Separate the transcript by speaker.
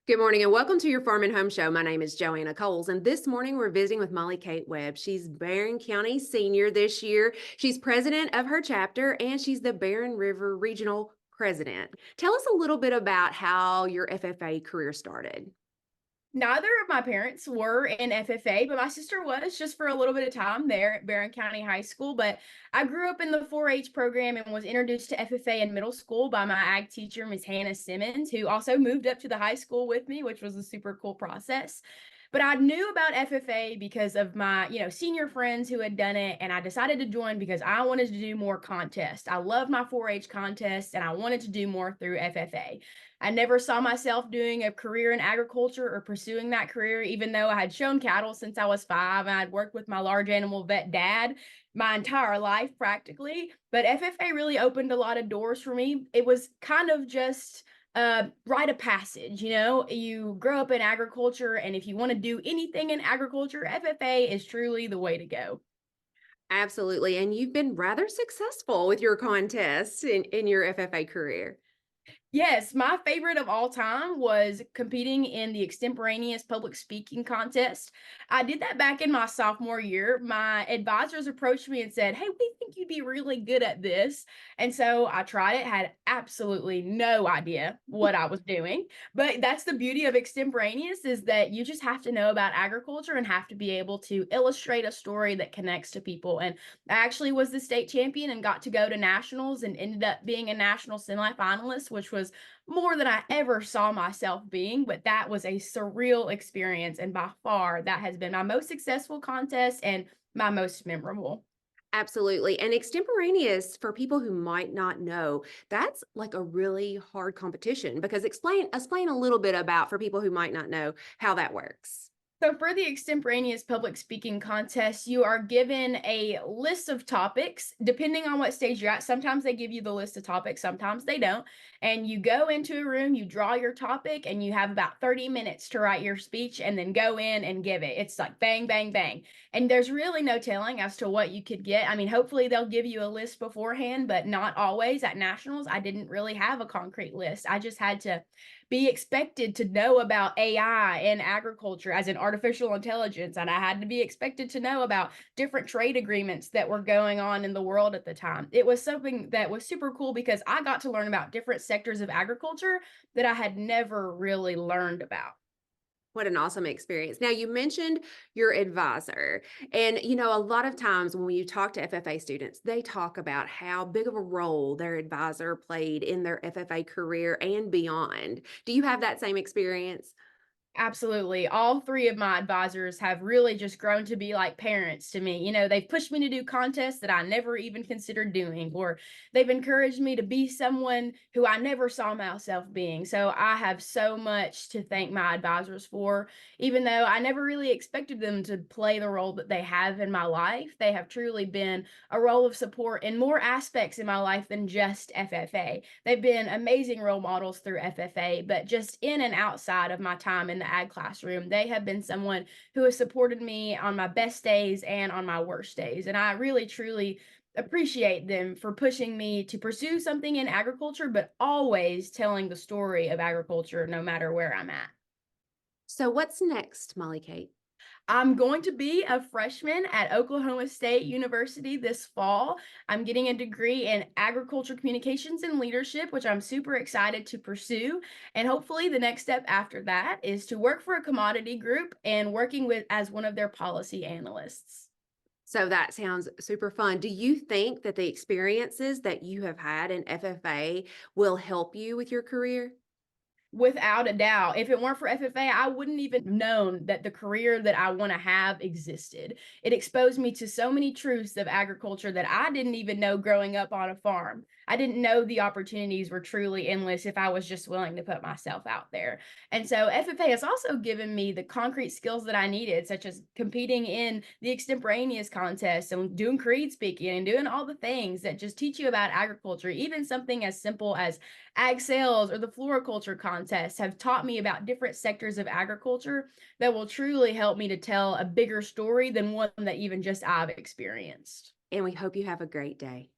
Speaker 1: Good morning and welcome to your Farm and Home Show. My name is Joanna Coles, and this morning we're visiting with Molly Kate Webb. She's Barren County Senior this year. She's president of her chapter and she's the Barren River Regional President. Tell us a little bit about how your FFA career started.
Speaker 2: Neither of my parents were in FFA, but my sister was just for a little bit of time there at Barren County High School. But I grew up in the 4-H program and was introduced to FFA in middle school by my ag teacher, Miss Hannah Simmons, who also moved up to the high school with me, which was a super cool process. But I knew about FFA because of my, senior friends who had done it, and I decided to join because I wanted to do more contests. I love my 4-H contests, and I wanted to do more through FFA. I never saw myself doing a career in agriculture or pursuing that career, even though I had shown cattle since I was 5 and I'd worked with my large animal vet dad my entire life practically. But FFA really opened a lot of doors for me. It was kind of just rite of passage. You grow up in agriculture, and if you want to do anything in agriculture, FFA is truly the way to go.
Speaker 1: Absolutely. And you've been rather successful with your contests in your FFA career.
Speaker 2: Yes, my favorite of all time was competing in the extemporaneous public speaking contest. I did that back in my sophomore year. My advisors approached me and said, "Hey, we think you'd be really good at this." And so I tried it, had absolutely no idea what I was doing. But that's the beauty of extemporaneous, is that you just have to know about agriculture and have to be able to illustrate a story that connects to people. And I actually was the state champion and got to go to nationals and ended up being a national semifinalist, which was more than I ever saw myself being. But that was a surreal experience. And by far, that has been my most successful contest and my most memorable.
Speaker 1: Absolutely. And extemporaneous, for people who might not know, that's like a really hard competition because explain a little bit about for people who might not know how that works.
Speaker 2: So, for the extemporaneous public speaking contest, you are given a list of topics depending on what stage you're at. Sometimes they give you the list of topics, sometimes they don't. And you go into a room, you draw your topic, and you have about 30 minutes to write your speech and then go in and give it. It's like bang, bang, bang. And there's really no telling as to what you could get. I mean, hopefully they'll give you a list beforehand, but not always. At nationals, I didn't really have a concrete list. I just had to be expected to know about AI and agriculture as an artificial intelligence. And I had to be expected to know about different trade agreements that were going on in the world at the time. It was something that was super cool because I got to learn about different sectors of agriculture that I had never really learned about.
Speaker 1: What an awesome experience. Now, you mentioned your advisor, and a lot of times when you talk to FFA students, they talk about how big of a role their advisor played in their FFA career and beyond. Do you have that same experience?
Speaker 2: Absolutely. All three of my advisors have really just grown to be like parents to me. They've pushed me to do contests that I never even considered doing, or they've encouraged me to be someone who I never saw myself being. So I have so much to thank my advisors for, even though I never really expected them to play the role that they have in my life. They have truly been a role of support in more aspects in my life than just FFA. They've been amazing role models through FFA, but just in and outside of my time in the ag classroom, they have been someone who has supported me on my best days and on my worst days. And I really, truly appreciate them for pushing me to pursue something in agriculture, but always telling the story of agriculture no matter where I'm at.
Speaker 1: So, what's next, Molly Kate?
Speaker 2: I'm going to be a freshman at Oklahoma State University this fall. I'm getting a degree in agriculture communications and leadership, which I'm super excited to pursue. And hopefully, the next step after that is to work for a commodity group and working with as one of their policy analysts.
Speaker 1: So that sounds super fun. Do you think that the experiences that you have had in FFA will help you with your career?
Speaker 2: Without a doubt. If it weren't for FFA, I wouldn't even known that the career that I want to have existed. It exposed me to so many truths of agriculture that I didn't even know growing up on a farm. I didn't know the opportunities were truly endless if I was just willing to put myself out there. And so FFA has also given me the concrete skills that I needed, such as competing in the extemporaneous contest and doing creed speaking and doing all the things that just teach you about agriculture. Even something as simple as ag sales or the floriculture contests have taught me about different sectors of agriculture that will truly help me to tell a bigger story than one that even just I've experienced.
Speaker 1: And we hope you have a great day.